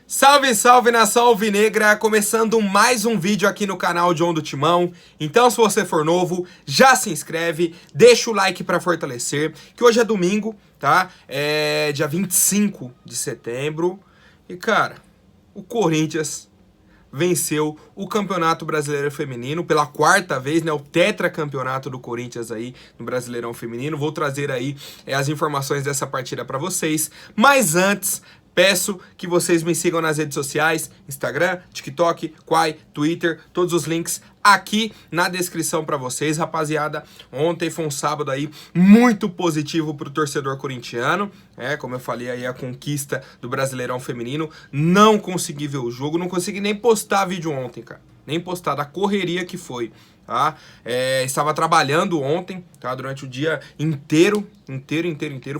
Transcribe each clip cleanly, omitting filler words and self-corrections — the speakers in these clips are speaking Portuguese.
Salve, salve nação alvinegra, começando mais um vídeo aqui no canal John do Timão. Então se você for novo, já se inscreve, deixa o like pra fortalecer, que hoje é domingo, tá? É dia 25 de setembro. E cara, o Corinthians venceu o Campeonato Brasileiro Feminino pela quarta vez, né? O tetracampeonato do Corinthians aí no Brasileirão Feminino. Vou trazer aí as informações dessa partida pra vocês. Mas antes, peço que vocês me sigam nas redes sociais, Instagram, TikTok, Quai, Twitter, todos os links aqui na descrição para vocês, rapaziada. Ontem foi um sábado aí muito positivo pro torcedor corintiano, como eu falei aí, a conquista do Brasileirão Feminino. Não consegui ver o jogo, não consegui nem postar vídeo ontem, cara. Nem postar, da correria que foi, tá? Estava trabalhando ontem, tá? Durante o dia inteiro.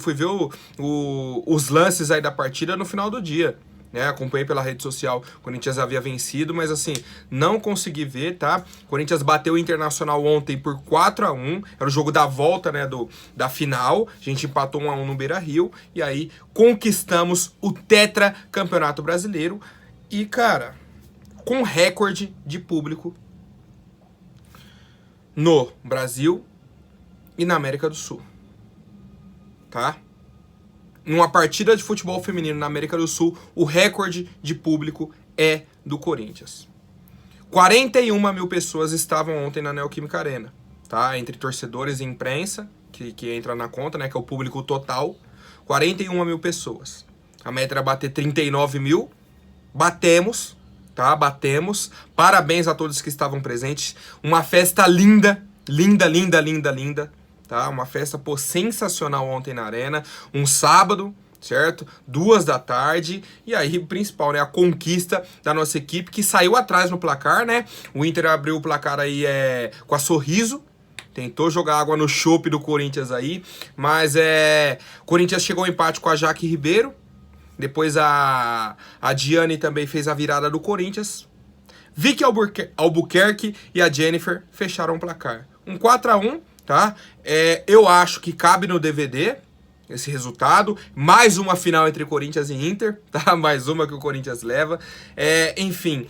Fui ver os lances aí da partida no final do dia, né? Acompanhei pela rede social, o Corinthians havia vencido, mas assim, não consegui ver, tá? O Corinthians bateu o Internacional ontem por 4-1, era o jogo da volta, né, da final. A gente empatou 1-1 no Beira-Rio, e aí conquistamos o tetracampeonato brasileiro. E, cara, com recorde de público no Brasil e na América do Sul, tá? Numa partida de futebol feminino na América do Sul, o recorde de público é do Corinthians. 41 mil pessoas estavam ontem na Neoquímica Arena, tá? Entre torcedores e imprensa, que entra na conta, né? Que é o público total. 41 mil pessoas. A meta era bater 39 mil. Batemos, tá? Batemos. Parabéns a todos que estavam presentes. Uma festa linda, linda. Tá? Uma festa, pô, sensacional ontem na Arena. Um sábado, certo? 2 da tarde. E aí, o principal, né? A conquista da nossa equipe, que saiu atrás no placar, né? O Inter abriu o placar aí com a Sorriso. Tentou jogar água no chope do Corinthians aí. Mas o Corinthians chegou ao empate com a Jaque Ribeiro. Depois a Diane também fez a virada do Corinthians. Vicky Albuquerque e a Jennifer fecharam o placar. Um 4-1, tá? Eu acho que cabe no DVD esse resultado. Mais uma final entre Corinthians e Inter, tá? Mais uma que o Corinthians leva. Enfim,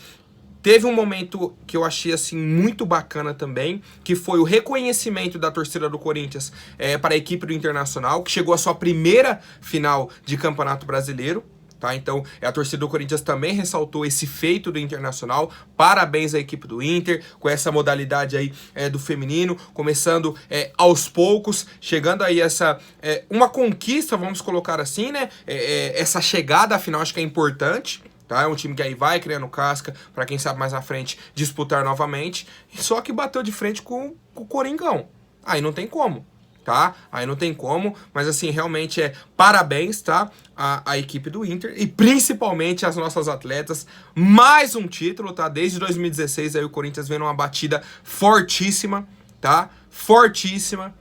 teve um momento que eu achei assim muito bacana também, que foi o reconhecimento da torcida do Corinthians para a equipe do Internacional, que chegou à sua primeira final de Campeonato Brasileiro. Tá? Então, a torcida do Corinthians também ressaltou esse feito do Internacional. Parabéns à equipe do Inter, com essa modalidade aí do feminino, começando aos poucos, chegando aí uma conquista, vamos colocar assim, né? Essa chegada à final, acho que é importante. Tá? É um time que aí vai criando casca, para quem sabe mais na frente disputar novamente. Só que bateu de frente com o Coringão. Aí não tem como. Tá? Aí não tem como, mas assim, realmente parabéns, tá? A equipe do Inter e principalmente as nossas atletas. Mais um título, tá? Desde 2016 aí o Corinthians vem numa batida fortíssima, tá? Fortíssima.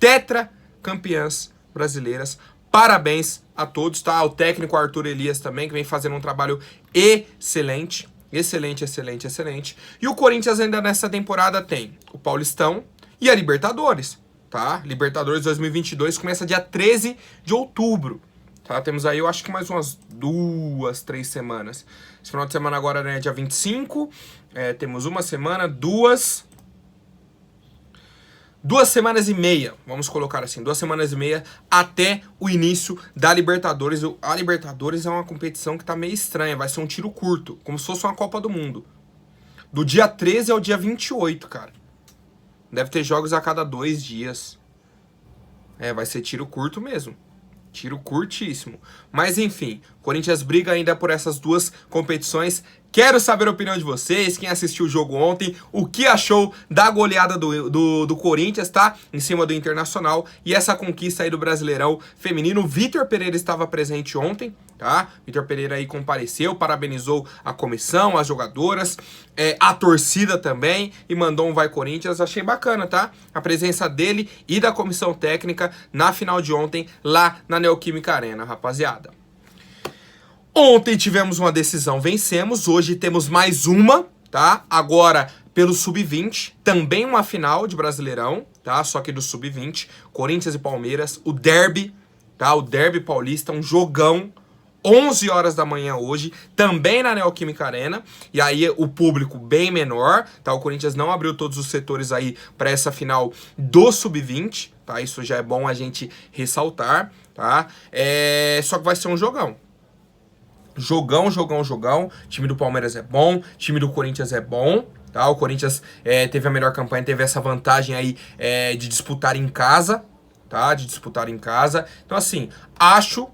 Tetra campeãs brasileiras. Parabéns a todos, tá? O técnico Arthur Elias também, que vem fazendo um trabalho excelente. Excelente. E o Corinthians ainda nessa temporada tem o Paulistão e a Libertadores. Tá? Libertadores 2022 começa dia 13 de outubro. Tá? Temos aí, eu acho que mais umas 2, 3 semanas. Esse final de semana agora, né, dia 25. Temos uma semana, 2 semanas e meia. Vamos colocar assim, 2 semanas e meia até o início da Libertadores. A Libertadores é uma competição que tá meio estranha. Vai ser um tiro curto, como se fosse uma Copa do Mundo. Do dia 13 ao dia 28, cara. Deve ter jogos a cada 2 dias. Vai ser tiro curto mesmo. Tiro curtíssimo. Mas enfim, Corinthians briga ainda por essas 2 competições. Quero saber a opinião de vocês, quem assistiu o jogo ontem, o que achou da goleada do Corinthians, tá? Em cima do Internacional e essa conquista aí do Brasileirão Feminino. O Vitor Pereira estava presente ontem, tá? Vitor Pereira aí compareceu, parabenizou a comissão, as jogadoras, a torcida também e mandou um Vai Corinthians. Achei bacana, tá? A presença dele e da comissão técnica na final de ontem lá na Neoquímica Arena, rapaziada. Ontem tivemos uma decisão, vencemos. Hoje temos mais uma, tá? Agora pelo Sub-20, também uma final de Brasileirão, tá? Só que do Sub-20, Corinthians e Palmeiras, o derby, tá? O derby paulista, um jogão 11 horas da manhã hoje, também na Neoquímica Arena, e aí o público bem menor, tá? O Corinthians não abriu todos os setores aí para essa final do Sub-20, tá? Isso já é bom a gente ressaltar, tá? Só que vai ser um jogão. Jogão. O time do Palmeiras é bom, o time do Corinthians é bom, tá? O Corinthians teve a melhor campanha, teve essa vantagem aí de disputar em casa, tá? De disputar em casa. Então, assim, acho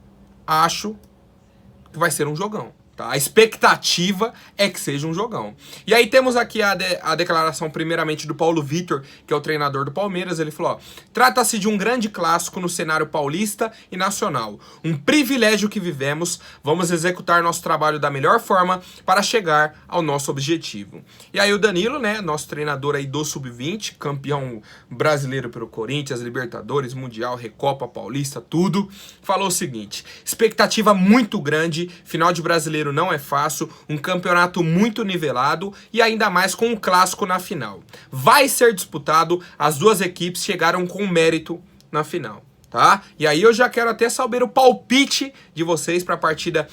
que vai ser um jogão. Tá? A expectativa é que seja um jogão. E aí temos aqui a declaração primeiramente do Paulo Vitor, que é o treinador do Palmeiras. Ele falou, ó, trata-se de um grande clássico no cenário paulista e nacional. Um privilégio que vivemos. Vamos executar nosso trabalho da melhor forma para chegar ao nosso objetivo. E aí o Danilo, né, nosso treinador aí do Sub-20, campeão brasileiro pelo Corinthians, Libertadores, Mundial, Recopa, Paulista, tudo, falou o seguinte, expectativa muito grande, final de Brasileiro não é fácil, um campeonato muito nivelado e ainda mais com um clássico na final. Vai ser disputado, as duas equipes chegaram com mérito na final, tá? E aí eu já quero até saber o palpite de vocês para a partida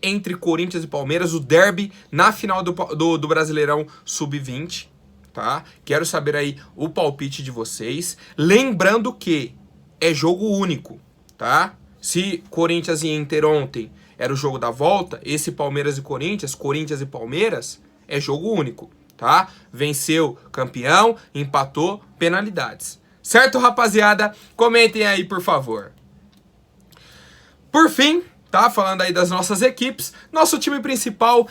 entre Corinthians e Palmeiras, o derby na final do Brasileirão Sub-20, tá? Quero saber aí o palpite de vocês, lembrando que é jogo único, tá? Se Corinthians e Inter ontem era o jogo da volta, esse Palmeiras e Corinthians e Palmeiras, é jogo único, tá? Venceu campeão, empatou, penalidades. Certo, rapaziada? Comentem aí, por favor. Por fim, tá? Falando aí das nossas equipes, nosso time principal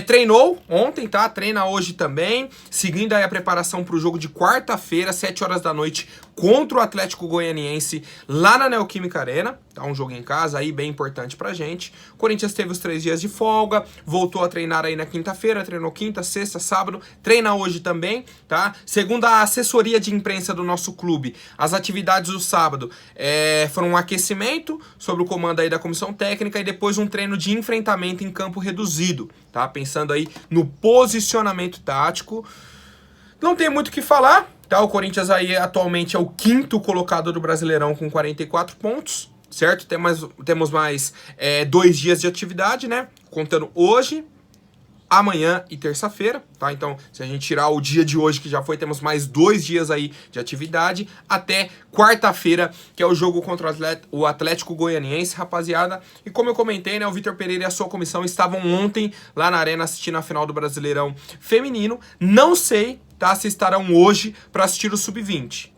treinou ontem, tá? Treina hoje também, seguindo aí a preparação para o jogo de quarta-feira, 7 horas da noite, contra o Atlético Goianiense, lá na Neoquímica Arena, tá? Um jogo em casa aí bem importante pra gente. O Corinthians teve os 3 dias de folga, voltou a treinar aí na quinta-feira, treinou quinta, sexta, sábado, treina hoje também, tá? Segundo a assessoria de imprensa do nosso clube, as atividades do sábado foram um aquecimento sob o comando aí da comissão técnica e depois um treino de enfrentamento em campo reduzido, tá? Pensando aí no posicionamento tático. Não tem muito o que falar, tá? O Corinthians aí atualmente é o 5º colocado do Brasileirão com 44 pontos, certo? Temos mais 2 dias de atividade, né? Contando hoje, amanhã e terça-feira, tá? Então, se a gente tirar o dia de hoje que já foi, temos mais 2 dias aí de atividade, até quarta-feira, que é o jogo contra o Atlético Goianiense, rapaziada. E como eu comentei, né, o Vitor Pereira e a sua comissão estavam ontem lá na Arena assistindo a final do Brasileirão Feminino. Não sei, tá, se estarão hoje para assistir o Sub-20.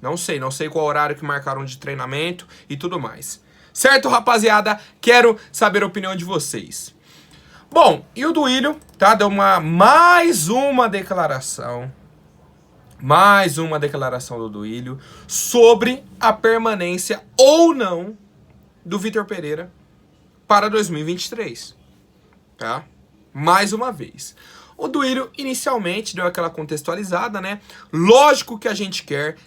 Não sei qual horário que marcaram de treinamento e tudo mais. Certo, rapaziada? Quero saber a opinião de vocês. Bom, e o Duílio, tá? Deu mais uma declaração do Duílio sobre a permanência ou não do Vitor Pereira para 2023, tá? Mais uma vez. O Duílio inicialmente deu aquela contextualizada, né? Lógico que a gente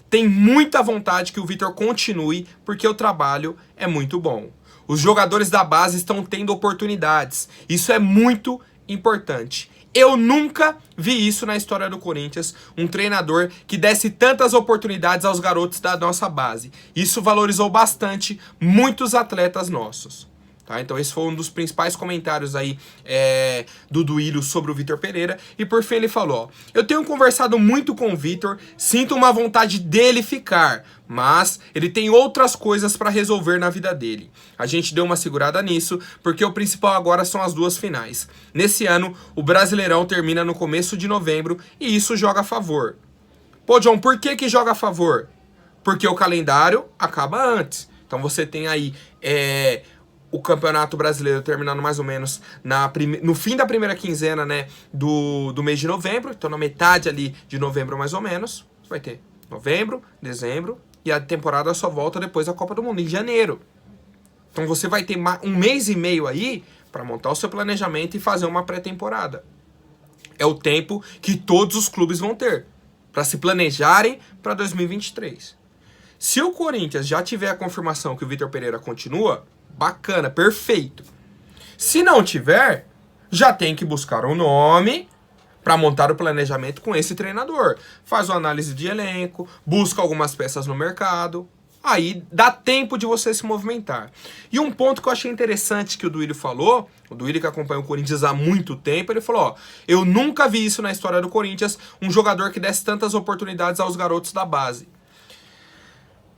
tem muita vontade que o Vitor continue, porque o trabalho é muito bom. Os jogadores da base estão tendo oportunidades. Isso é muito importante. Eu nunca vi isso na história do Corinthians, um treinador que desse tantas oportunidades aos garotos da nossa base. Isso valorizou bastante muitos atletas nossos. Tá? Então esse foi um dos principais comentários aí do Duílio sobre o Vitor Pereira. E por fim ele falou, ó, eu tenho conversado muito com o Vitor, sinto uma vontade dele ficar, mas ele tem outras coisas para resolver na vida dele. A gente deu uma segurada nisso, porque o principal agora são as 2 finais. Nesse ano, o Brasileirão termina no começo de novembro e isso joga a favor. Pô, John, por que joga a favor? Porque o calendário acaba antes. Então você tem aí o Campeonato Brasileiro terminando mais ou menos no fim da primeira quinzena, né, do mês de novembro. Então na metade ali de novembro mais ou menos, você vai ter novembro, dezembro, e a temporada só volta depois da Copa do Mundo, em janeiro. Então você vai ter 1 mês e meio aí para montar o seu planejamento e fazer uma pré-temporada. É o tempo que todos os clubes vão ter para se planejarem para 2023. Se o Corinthians já tiver a confirmação que o Vitor Pereira continua, bacana, perfeito. Se não tiver, já tem que buscar um nome para montar o planejamento com esse treinador. Faz uma análise de elenco, busca algumas peças no mercado, Aí dá tempo de você se movimentar. E um ponto que eu achei interessante que o Duílio falou, o Duílio que acompanha o Corinthians há muito tempo, ele falou, ó, eu nunca vi isso na história do Corinthians, um jogador que desse tantas oportunidades aos garotos da base.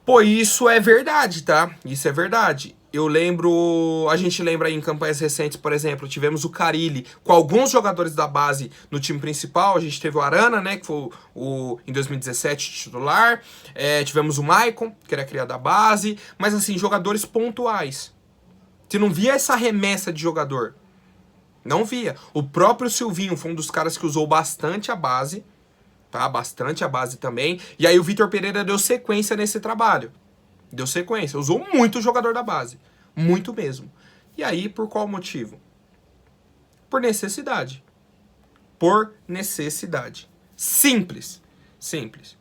Pô, isso é verdade, tá? Isso é verdade. Eu lembro, a gente lembra aí em campanhas recentes, por exemplo, tivemos o Carille com alguns jogadores da base no time principal. A gente teve o Arana, né, que foi em 2017 titular. Tivemos o Maicon, que era criado da base. Mas assim, jogadores pontuais. Você não via essa remessa de jogador. Não via. O próprio Silvinho foi um dos caras que usou bastante a base. Tá? Bastante a base também. E aí o Vitor Pereira deu sequência nesse trabalho. Deu sequência. Usou muito o jogador da base. Muito mesmo. E aí, por qual motivo? Por necessidade. Por necessidade. Simples. Simples.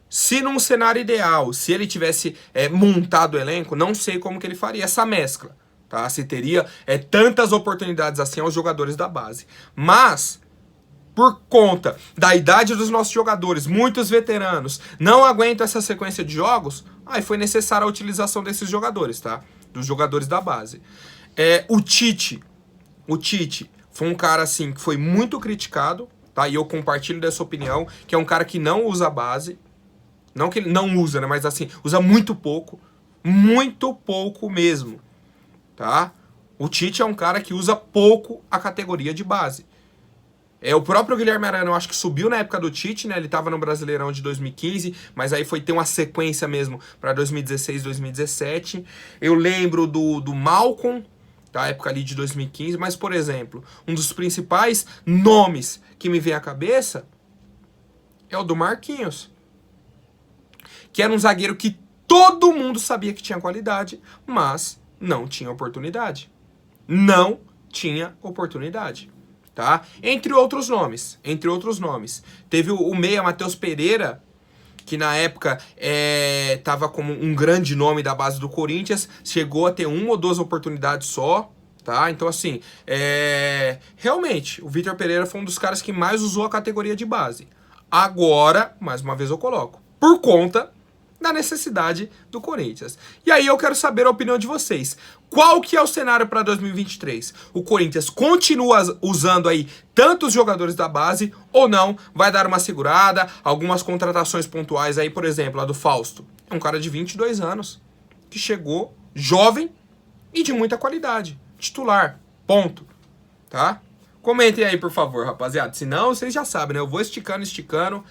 Se num cenário ideal, se ele tivesse montado o elenco, não sei como que ele faria essa mescla. Tá? Se teria tantas oportunidades assim aos jogadores da base. Mas, por conta da idade dos nossos jogadores, muitos veteranos, não aguentam essa sequência de jogos, aí foi necessária a utilização desses jogadores, tá? Dos jogadores da base. O Tite foi um cara, assim, que foi muito criticado, tá? E eu compartilho dessa opinião, que é um cara que não usa a base. Não que ele não usa, né? Mas, assim, usa muito pouco mesmo, tá? O Tite é um cara que usa pouco a categoria de base. O próprio Guilherme Arana, eu acho que subiu na época do Tite, né? Ele tava no Brasileirão de 2015, mas aí foi ter uma sequência mesmo para 2016, 2017. Eu lembro do Malcom, da época ali de 2015, mas, por exemplo, um dos principais nomes que me vem à cabeça é o do Marquinhos, que era um zagueiro que todo mundo sabia que tinha qualidade, mas não tinha oportunidade. Não tinha oportunidade. Tá? Entre outros nomes. Teve o meia Matheus Pereira, que na época estava como um grande nome da base do Corinthians, chegou a ter 1 ou 2 oportunidades só, tá? Então assim, realmente, o Vitor Pereira foi um dos caras que mais usou a categoria de base. Agora, mais uma vez eu coloco, por conta da necessidade do Corinthians. E aí eu quero saber a opinião de vocês. Qual que é o cenário para 2023? O Corinthians continua usando aí tantos jogadores da base ou não? Vai dar uma segurada? Algumas contratações pontuais aí, por exemplo, a do Fausto. É um cara de 22 anos que chegou jovem e de muita qualidade. Titular. Ponto. Tá? Comentem aí, por favor, rapaziada. Se não, vocês já sabem, né? Eu vou esticando.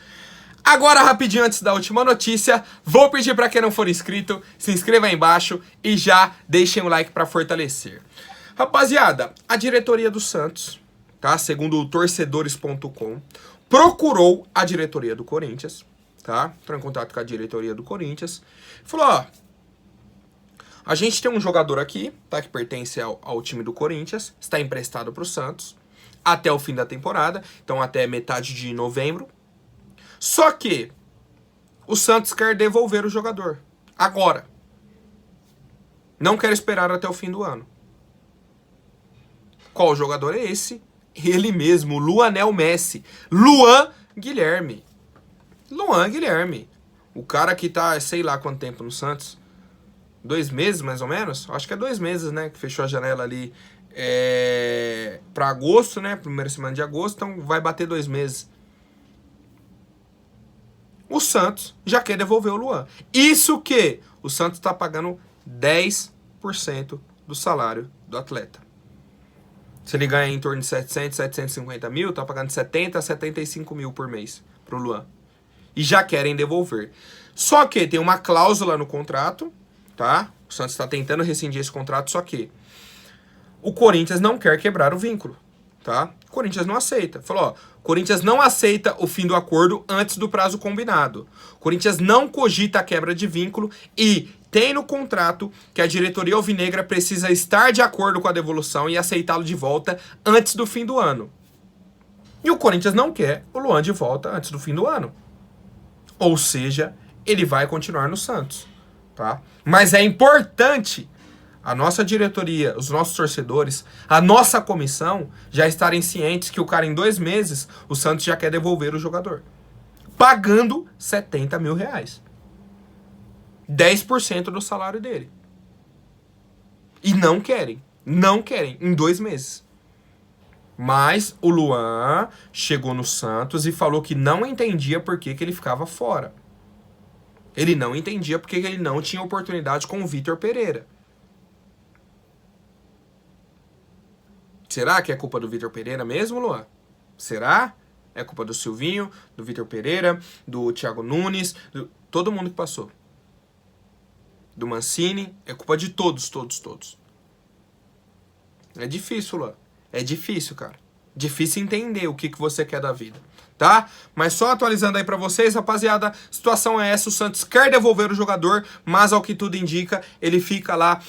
Agora, rapidinho, antes da última notícia, vou pedir para quem não for inscrito, se inscreva aí embaixo e já deixem o like para fortalecer. Rapaziada, a diretoria do Santos, tá? Segundo o torcedores.com, procurou a diretoria do Corinthians, tá? Entrou em contato com a diretoria do Corinthians. Falou, ó, a gente tem um jogador aqui, tá? Que pertence ao time do Corinthians, está emprestado para o Santos até o fim da temporada, então até metade de novembro. Só que o Santos quer devolver o jogador agora. Não quer esperar até o fim do ano. Qual jogador é esse? Ele mesmo, Luanel Messi. Luan Guilherme. O cara que tá, sei lá quanto tempo no Santos. 2 meses, mais ou menos? Acho que é 2 meses, né? Que fechou a janela ali para agosto, né? Primeira semana de agosto. Então vai bater 2 meses. O Santos já quer devolver o Luan. Isso que o Santos está pagando 10% do salário do atleta. Se ele ganha em torno de 700, 750 mil, tá pagando 70 a 75 mil por mês pro Luan. E já querem devolver. Só que tem uma cláusula no contrato, tá? O Santos está tentando rescindir esse contrato, só que o Corinthians não quer quebrar o vínculo, tá? O Corinthians não aceita. Falou, ó, Corinthians não aceita o fim do acordo antes do prazo combinado. Corinthians não cogita a quebra de vínculo e tem no contrato que a diretoria alvinegra precisa estar de acordo com a devolução e aceitá-lo de volta antes do fim do ano. E o Corinthians não quer o Luan de volta antes do fim do ano. Ou seja, ele vai continuar no Santos, tá? Mas é importante a nossa diretoria, os nossos torcedores, a nossa comissão já estarem cientes que o cara em 2 meses, o Santos já quer devolver o jogador. Pagando 70 mil reais. 10% do salário dele. E não querem. Não querem. Em 2 meses. Mas o Luan chegou no Santos e falou que não entendia por que ele ficava fora. Ele não entendia porque ele não tinha oportunidade com o Vitor Pereira. Será que é culpa do Vitor Pereira mesmo, Luan? Será? É culpa do Silvinho, do Vitor Pereira, do Thiago Nunes, todo mundo que passou. Do Mancini, é culpa de todos. É difícil, Luan. É difícil, cara. Difícil entender o que você quer da vida, tá? Mas só atualizando aí pra vocês, rapaziada, a situação é essa, o Santos quer devolver o jogador, mas ao que tudo indica, ele fica lá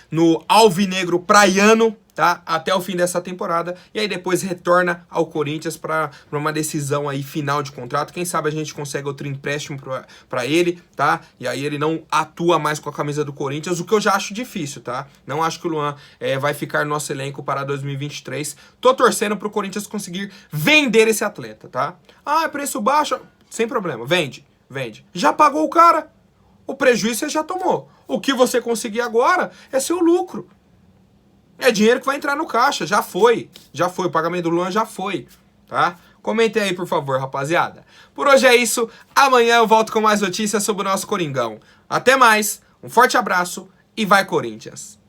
no alvinegro praiano, tá? Até o fim dessa temporada, e aí depois retorna ao Corinthians pra uma decisão aí final de contrato. Quem sabe a gente consegue outro empréstimo pra ele, tá? E aí ele não atua mais com a camisa do Corinthians, o que eu já acho difícil, tá? Não acho que o Luan vai ficar no nosso elenco para 2023. Tô torcendo pro Corinthians conseguir vender esse atleta, tá? Ah, é preço baixo? Sem problema, vende. Já pagou o cara, o prejuízo você já tomou. O que você conseguir agora é seu lucro. É dinheiro que vai entrar no caixa, já foi, o pagamento do Luan já foi, tá? Comentem aí, por favor, rapaziada. Por hoje é isso, amanhã eu volto com mais notícias sobre o nosso Coringão. Até mais, um forte abraço e vai Corinthians!